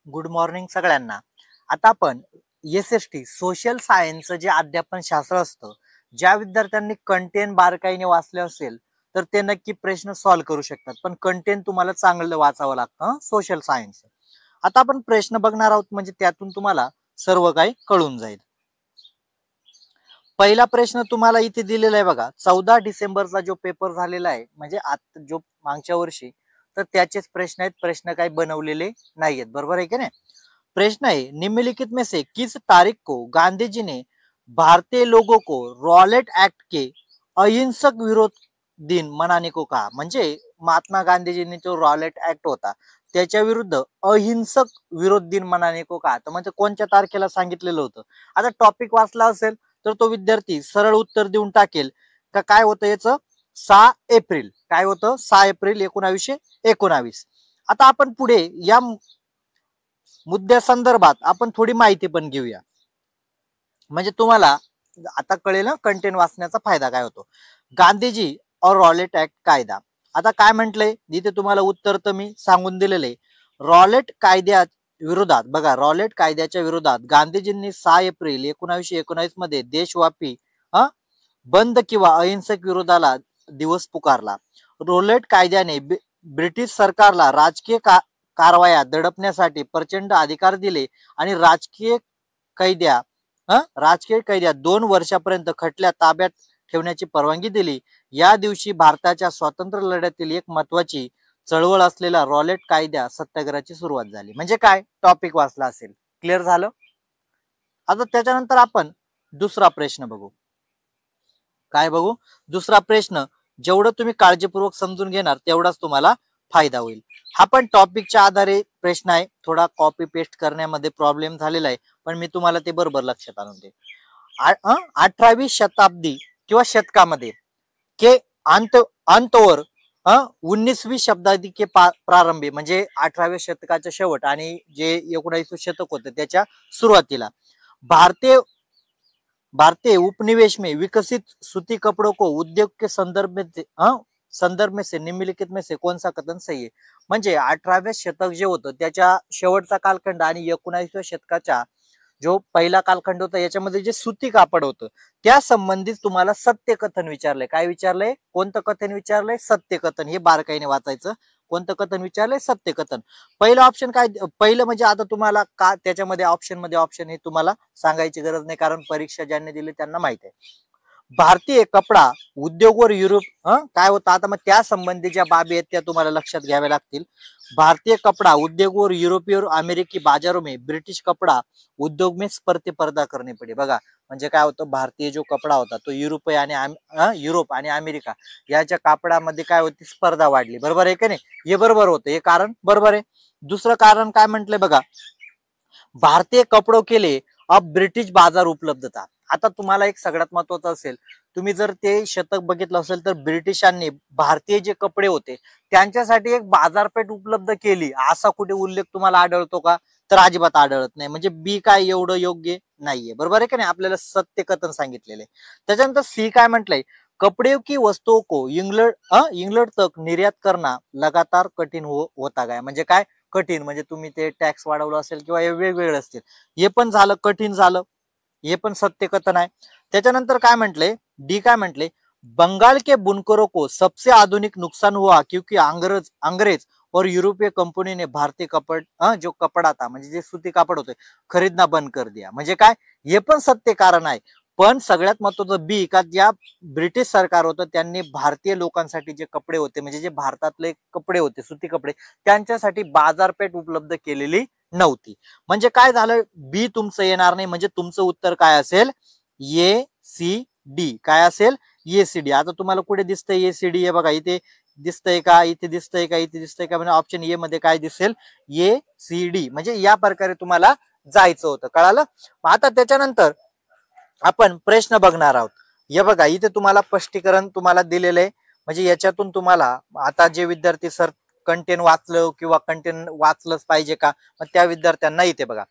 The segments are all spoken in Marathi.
गुड मॉर्निंग सगळ्यांना। आता आपण SST सोशल सायन्सचं जे अध्यापन शास्त्र असतं, ज्या विद्यार्थ्यांनी कंटेंट बारकाईने वाचले असेल तर ते नक्की प्रश्न सॉल्व्ह करू शकतात, पण कंटेंट तुम्हाला चांगलं वाचावं लागतं सोशल सायन्स। आता आपण प्रश्न बघणार आहोत, म्हणजे त्यातून तुम्हाला सर्व काही कळून जाईल। पहिला प्रश्न तुम्हाला इथे दिलेला आहे बघा, 14 डिसेंबरचा जो पेपर झालेला आहे, म्हणजे आता जो मागच्या वर्षी, तर त्याचेच प्रश्न आहेत। प्रश्न काही बनवलेले नाहीयेत, बरोबर आहे की नाही। प्रश्न है, निम्नलिखित में से किस तारीख को गांधी जी ने भारतीय लोगों को रॉलेट एक्ट के अहिंसक विरोध दिन मनाने को कहा। म्हणजे महात्मा गांधीजींनी जो रॉलेट ऍक्ट होता त्याच्या विरुद्ध अहिंसक विरोध दिन मनाने को कहा, तर म्हणजे कोणत्या तारखेला सांगितलेलं होतं। आता टॉपिक वाचला असेल तर तो विद्यार्थी सरळ उत्तर देऊन टाकेल का काय होतं याचं, 6 एप्रिल। काय होतं, 6 एप्रिल 1919। आता आपण पुढे या मुद्द्या संदर्भात आपण थोडी माहिती पण घेऊया, म्हणजे तुम्हाला आता कळेल ना कंटेंट वाचण्याचा फायदा काय होतो। गांधीजी और रॉलेट ऍक्ट कायदा। आता काय म्हटलंय इथे तुम्हाला उत्तर तर मी सांगून दिलेले। रॉलेट कायद्या विरोधात बघा, रॉलेट कायद्याच्या विरोधात गांधीजींनी 6 एप्रिल 1919 मध्ये देशव्यापी बंद किंवा अहिंसक विरोधाला दिवस पुकारला। रॉलेट कायद्याने ब्रिटिश सरकारला राजकीय कारवाया दडपण्यासाठी प्रचंड अधिकार दिले आणि राजकीय कैद्या 2 वर्षापर्यंत खटल्या ताब्यात ठेवण्याची परवानगी दिली। या दिवशी भारताच्या स्वातंत्र्य लढ्यातील एक महत्वाची चळवळ असलेला रॉलेट कायदा सत्याग्रहाची सुरुवात झाली। म्हणजे काय, टॉपिक वाचला असेल, क्लिअर झालं। आता त्याच्यानंतर आपण दुसरा प्रश्न बघू। काय बघू, दुसरा प्रश्न जेवढं तुम्ही काळजीपूर्वक समजून घेणार तेवढाच तुम्हाला फायदा होईल। हा पण टॉपिकच्या आधारे प्रश्न आहे, थोडा कॉपी पेस्ट करण्यामध्ये प्रॉब्लेम झालेला आहे, पण मी तुम्हाला ते बरोबर लक्षात आणून दे। 18वी शताब्दी किंवा शतकामध्ये के अंतवर 19वी शताब्दी के प्रारंभी, म्हणजे 18व्या शतकाच्या शेवट आणि जे 19वे शतक होतं त्याच्या सुरुवातीला भारतीय उपनिवेश में विकसित सूती कपड़ों को उद्योग के संदर्भ में से निम्नलिखित में से कौन सा कथन सही है। म्हणजे 18व्या शतक जे होतं त्याच्या शेवटचा कालखंड आणि 19व्या शतकाच्या जो पहिला कालखंड होता याच्यामध्ये जे सुती कापड होतं त्या संबंधित तुम्हाला सत्य कथन विचारलंय। काय विचारलंय, कोणतं कथन विचारलंय, सत्य कथन। हे बारकाईने वाचायचं, कोणतं कथन विचारलंय, सत्य कथन। पहिलं ऑप्शन काय, पहिलं म्हणजे आता तुम्हाला का त्याच्यामध्ये ऑप्शन हे तुम्हाला सांगायची गरज नाही, कारण परीक्षा ज्यांनी दिली त्यांना माहित आहे। भारतीय कपडा उद्योग व युरोप काय होतं, आता मग त्या संबंधी ज्या बाबी आहेत त्या तुम्हाला लक्षात घ्याव्या लागतील। भारतीय कपड़ा उद्योग और यूरोपीय और अमेरिकी बाजारों में ब्रिटिश कपड़ा उद्योग में स्पर्धा करने पड़े। बघा, म्हणजे काय होतं, भारतीय जो कपडा होता तो युरोप आणि अमेरिका याच्या कापडामध्ये काय होती, स्पर्धा वाढली, बरोबर आहे की नाही। हे बरोबर होतं, हे कारण बरोबर आहे। दुसरं कारण काय म्हटलंय बघा, भारतीय कपड़ों के लिए अब ब्रिटिश बाजार उपलब्ध था। आता तुम्हाला एक सगळ्यात महत्वाचं असेल, तुम्ही जर ते शतक बघितलं असेल तर ब्रिटिशांनी भारतीय जे कपडे होते त्यांच्यासाठी एक बाजारपेठ उपलब्ध केली, असा कुठे उल्लेख तुम्हाला आढळतो का, तर अजिबात आढळत नाही। म्हणजे बी काय एवढं योग्य नाहीये, बरोबर आहे की नाही, आपल्याला सत्य कथन सांगितलेले। त्याच्यानंतर सी काय म्हटलंय, कपड़े की वस्तुओं को इंग्लैंड तक निर्यात करना लगातार कठीण होता गया। म्हणजे काय कठीण, म्हणजे तुम्ही ते टॅक्स वाढवलं असेल किंवा वेगवेगळे असतील, हे पण झालं कठीण झालं, हे पण सत्य कथन आहे। त्याच्यानंतर काय म्हटले, डी काय म्हटले, बंगाल के बुनकरों को सबसे आधुनिक नुकसान हुआ क्योंकि अंग्रेज और यूरोपीय कंपनी ने भारतीय जो कपड़ा था, म्हणजे जे सुती कापड होते, खरीदना बंद कर दिया। म्हणजे काय, हे पण सत्य कारण आहे, पण सगळ्यात महत्वाचं बी का ज्या ब्रिटिश सरकार होतं त्यांनी भारतीय लोकांसाठी जे कपडे होते, म्हणजे जे भारतातले कपडे होते सुती कपडे, त्यांच्यासाठी बाजारपेठ उपलब्ध केलेली नव्हती। म्हणजे काय झालं, बी तुमचं येणार नाही, म्हणजे तुमचं उत्तर काय असेल, ए सी डी। काय असेल, ए सी डी। आता तुम्हाला कुठे दिसतंय ए सी डी, हे बघा इथे दिसतंय का, इथे दिसतंय का, इथे दिसतंय का, म्हणजे ऑप्शन ए मध्ये काय दिसेल, ए सी डी। म्हणजे या प्रकारे तुम्हाला जायचं होतं, कळालं। आता त्याच्यानंतर आपण प्रश्न बघणार आहोत। हे बघा इथे तुम्हाला स्पष्टीकरण तुम्हाला दिलेलं आहे, म्हणजे याच्यातून तुम्हाला आता जे विद्यार्थी सर कंटेंट वाचलं किंवा कंटेंट वाचलंच पाहिजे का, मग त्या विद्यार्थ्यांना इथे बघा,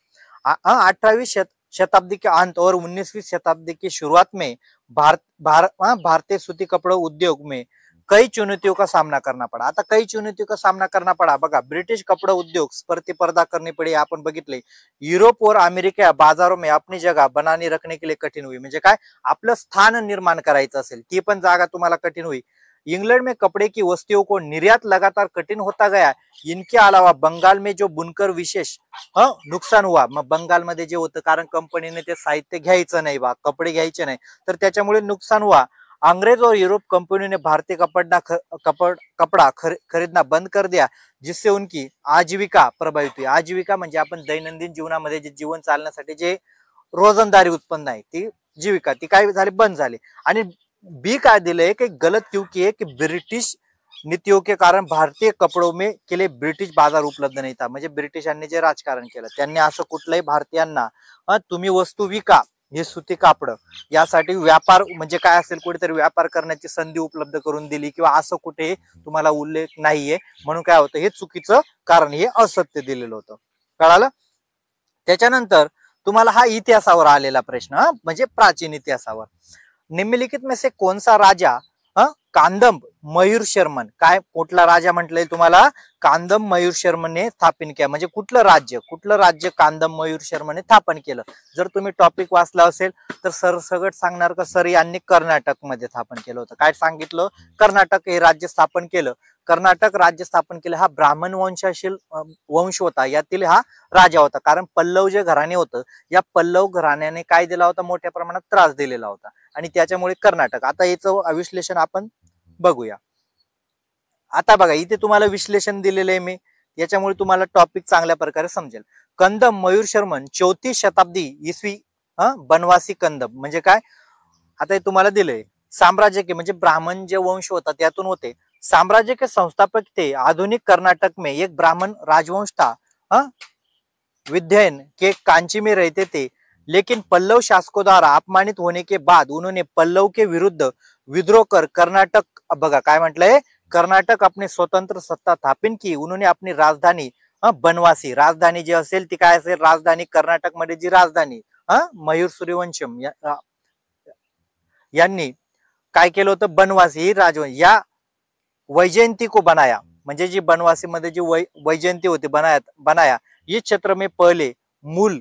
18वीं शताब्दी के अंत और 19वीं शताब्दी की शुरुआत में भारतीय सूती कपड़ों उद्योग में कई चुनौतियों का सामना करना पड़ा. आता कई चुनौतियों का सामना करना पड़ा बघा. ब्रिटिश कपड़ा उद्योग स्पर्धा करनी पड़ी. आपण बघितले युरोप और अमेरिका बाजारों में अपनी जगह बनाने रखने के लिए कठिन हुई. म्हणजे काय, आपलं स्थान निर्माण करायचं असेल ती पण जागा तुम्हाला कठीण हुई. इंग्लैंड में कपड़े की वस्तुओं को निर्यात लगातार कठिन होता गया. इनके अलावा बंगाल में जो बुनकर विशेष नुकसान हुआ. मग बंगाल मध्ये जे होतं, कारण कंपनीने ते साहित्य घ्यायचं नाही बा, कपडे घ्यायचे नाही, तर त्याच्यामुळे नुकसान हुआ. अंग्रेज और यूरोप कंपनी ने भारतीय कपड़ा खरीदना बंद कर दिया, जिससे उनकी आजीविका प्रभावित हुई. आजीविका म्हणजे आपण दैनंदिन जीवनामध्ये जे जीवन चालण्यासाठी जे रोजंदारी उत्पन्न आहे ती जीविका ती काय झाली, बंद झाली. आणि बी काय दिलंय की गलत क्यों किए कि ब्रिटिश नीतियों के कारण भारतीय कपड़ों में के लिए ब्रिटिश बाजार उपलब्ध नहीं था. म्हणजे ब्रिटिशांनी जे राजकारण केलं त्यांनी असं कुठल्याही भारतीयांना तुम्ही वस्तू विका, हे सुती कापड यासाठी व्यापार म्हणजे काय असेल, कुठेतरी व्यापार करण्याची संधी उपलब्ध करून दिली किंवा असं कुठे तुम्हाला उल्लेख नाहीये. म्हणून काय होतं, हे चुकीचं कारण, हे असत्य दिलेलं होतं. कळालं. त्याच्यानंतर तुम्हाला हा इतिहासावर आलेला प्रश्न, म्हणजे प्राचीन इतिहासावर. निम्नलिखित में से कौन सा राजा कांदम मयूर शर्मन, काय कुठला राजा म्हटलंय तुम्हाला, कांदम मयूर शर्मने स्थापन केलं. म्हणजे कुठलं राज्य कांदम मयूर शर्मने स्थापन केलं. जर तुम्ही टॉपिक वाचला असेल तर सरसगट सांगणार का सर यांनी कर्नाटक मध्ये स्थापन केलं होतं. काय सांगितलं, कर्नाटक हे राज्य स्थापन केलं. कर्नाटक राज्य स्थापन केलं. हा ब्राह्मण वंशाशील वंश होता, यातील हा राजा होता. कारण पल्लव जे घराणे होतं, या पल्लव घराण्याने काय दिला होता, मोठ्या प्रमाणात त्रास दिलेला होता आणि त्याच्यामुळे कर्नाटक. आता याचं विश्लेषण आपण बघूया. आता बघा इथे तुम्हाला विश्लेषण दिलेलं आहे मी, याच्यामुळे तुम्हाला टॉपिक चांगल्या प्रकारे समजेल. कंदम मयूर शर्मन 4थी शताब्दी ईस्वी बनवासी कंदम म्हणजे काय, आता हे तुम्हाला दिलंय. साम्राज्य के म्हणजे ब्राह्मण जे वंश होता त्यातून होते. साम्राज्य के संस्थापक थे. आधुनिक कर्नाटक में एक ब्राह्मण राजवंश था. विध्ययन के कांची में रहते थे, लेकिन पल्लव शासकों द्वारा अपमानित होने के बाद उन्होंने पल्लव के विरुद्ध विद्रोह कर कर्नाटक, बघा काय म्हटलंय, कर्नाटक अपनी स्वतंत्र सत्ता स्थापन की. उन्होंने अपनी राजधानी बनवासी, राजधानी जी असेल ती काय असेल, राजधानी कर्नाटक मध्ये जी राजधानी मयूर सूर्यवंशम यांनी काय केलं होतं, बनवासी ही राजवंश या वैजयंती को बनाया. म्हणजे जी बनवासी मध्ये जी वैजयंती होती बनाया. ये क्षेत्र में पहले मूल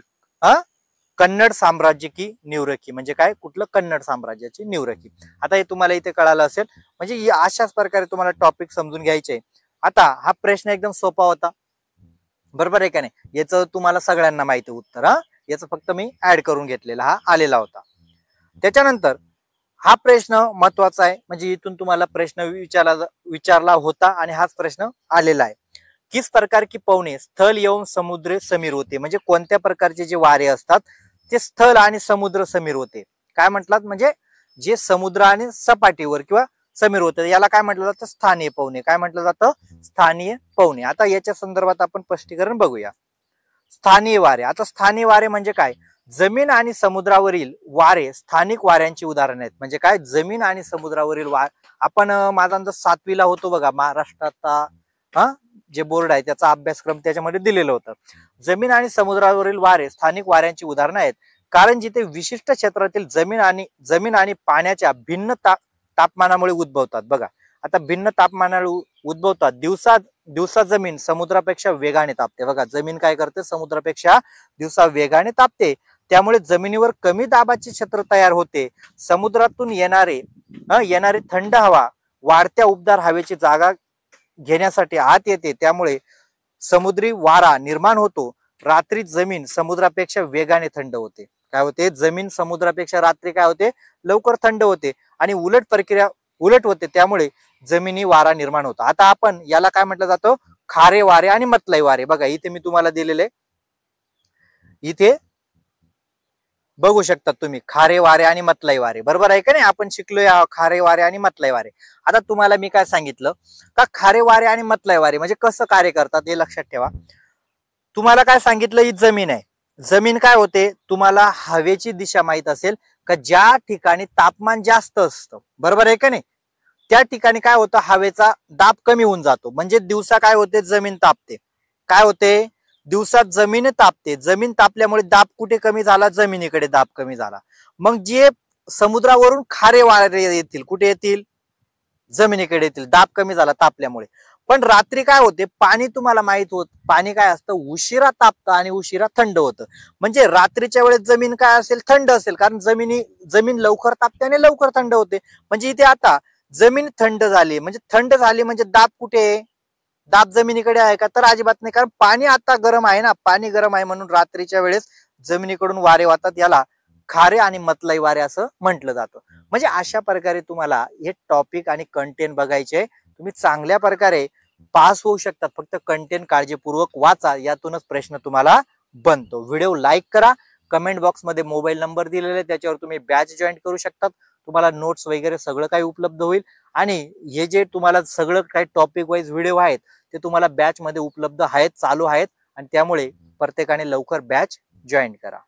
कन्नड साम्राज्य की नींव रखी. म्हणजे काय, कुठलं, कन्नड साम्राज्याची नींव रखी. आता हे तुम्हाला इथे कळालं असेल. म्हणजे अशाच प्रकारे तुम्हाला टॉपिक समजून घ्यायचे. आता हा प्रश्न एकदम सोपा होता, बरोबर आहे का नाही. याचं तुम्हाला सगळ्यांना माहिती उत्तर, याचं फक्त मी ऍड करून घेतलेला हा आलेला होता. त्याच्यानंतर हा प्रश्न महत्वाचा आहे, म्हणजे इथून तुम्हाला प्रश्न विचारला होता आणि हाच प्रश्न आलेला आहे. किस प्रकार की पवने स्थल एवं समुद्र समीर होते. म्हणजे कोणत्या प्रकारचे जे वारे असतात ते स्थल आणि समुद्र समीर होते. काय म्हटलात, म्हणजे जे समुद्र आणि सपाटीवर किंवा समीर होते याला काय म्हटलं जातं, स्थानीय पवने. काय म्हटलं जातं, स्थानीय पवने. आता याच्या संदर्भात आपण स्पष्टीकरण बघूया. स्थानीय वारे. आता स्थानीय वारे म्हणजे काय, जमीन आणि समुद्रावरील वारे स्थानिक वाऱ्यांची उदाहरणे आहेत. म्हणजे काय, जमीन आणि समुद्रावरील वारे. आपण माझा 7वीला होतो बघा, महाराष्ट्राचा जे बोर्ड आहे त्याचा अभ्यासक्रम त्याच्यामध्ये दिलेलं होतं. जमीन आणि समुद्रावरील वारे स्थानिक वाऱ्यांची उदाहरणं आहेत, कारण जिथे विशिष्ट क्षेत्रातील जमीन आणि पाण्याच्या भिन्न तापमानामुळे उद्भवतात. बघा आता भिन्न तापमानामुळे उद्भवतात. दिवसा जमीन समुद्रापेक्षा वेगाने तापते. बघा जमीन काय करते, समुद्रापेक्षा दिवसा वेगाने तापते. त्यामुळे जमिनीवर कमी दाबाचे क्षेत्र तयार होते. समुद्रातून येणारी थंड हवा वाढत्या उबदार हवेची जागा घेण्यासाठी आत येते. त्यामुळे समुद्री वारा निर्माण होतो. रात्री जमीन समुद्रापेक्षा वेगाने थंड होते. काय होते, जमीन समुद्रापेक्षा रात्री काय होते, लवकर थंड होते आणि उलट प्रक्रिया उलट होते. त्यामुळे जमिनी वारा निर्माण होतो. आता आपण याला काय म्हटलं जातं, खारे वारे आणि मतलाई वारे. बघा इथे मी तुम्हाला दिलेले, इथे बघू शकता तुम्ही, खारे वारे आणि मतलाई वारे. बरोबर आहे का नाही, आपण शिकलोय खारे वारे आणि मतलाई वारे. आता तुम्हाला मी काय सांगितलं का, खारे वारे आणि मतलाई वारे म्हणजे कसं कार्य करतात हे लक्षात ठेवा. तुम्हाला काय सांगितलं, ही जमीन आहे. जमीन काय होते, तुम्हाला हवेची दिशा माहित असेल का, ज्या ठिकाणी तापमान जास्त असतं, बरोबर आहे का नाही, त्या ठिकाणी काय होतं, हवेचा दाब कमी होऊन जातो. म्हणजे दिवसा काय होते, जमीन तापते. काय होते, दिवसात जमीन तापते. जमीन तापल्यामुळे दाब कुठे कमी झाला, जमिनीकडे दाब कमी झाला. मग जे समुद्रावरून खारे वारे येतील, कुठे येतील, जमिनीकडे येतील, दाब कमी झाला तापल्यामुळे. पण रात्री काय होते, पाणी तुम्हाला माहित होत, पाणी काय असतं, उशिरा तापतं आणि उशिरा थंड होतं. म्हणजे रात्रीच्या वेळेस जमीन काय असेल, थंड असेल, कारण जमीन लवकर तापते आणि लवकर थंड होते. म्हणजे इथे आता जमीन थंड झाली, म्हणजे थंड झाली म्हणजे दाब कुठे आहे, दाब जमिनीकडे आहे का, तर अजिबात नाही, कारण पाणी आता गरम आहे ना, पाणी गरम आहे म्हणून रात्रीच्या वेळेस जमिनीकडून वारे वाहतात, याला खारे आणि मतलाई वारे असं म्हटलं जातं. म्हणजे अशा प्रकारे तुम्हाला हे टॉपिक आणि कंटेंट बघायचे, तुम्ही चांगल्या प्रकारे पास होऊ शकतात. फक्त कंटेंट काळजीपूर्वक वाचा, यातूनच प्रश्न तुम्हाला बनतो. व्हिडिओ लाईक करा, कमेंट बॉक्स मध्ये मोबाईल नंबर दिलेला आहे, त्याच्यावर तुम्ही बॅच जॉईन करू शकतात. तुम्हाला नोट्स वगैरे सगळं काही उपलब्ध होईल. आणि हे जे तुम्हाला सगळं काही टॉपिक वाईज व्हिडिओ आहेत ते तुम्हाला बॅच मध्ये उपलब्ध आहेत, चालू आहेत. आणि त्यामुळे प्रत्येकाने लवकर बॅच जॉईन करा.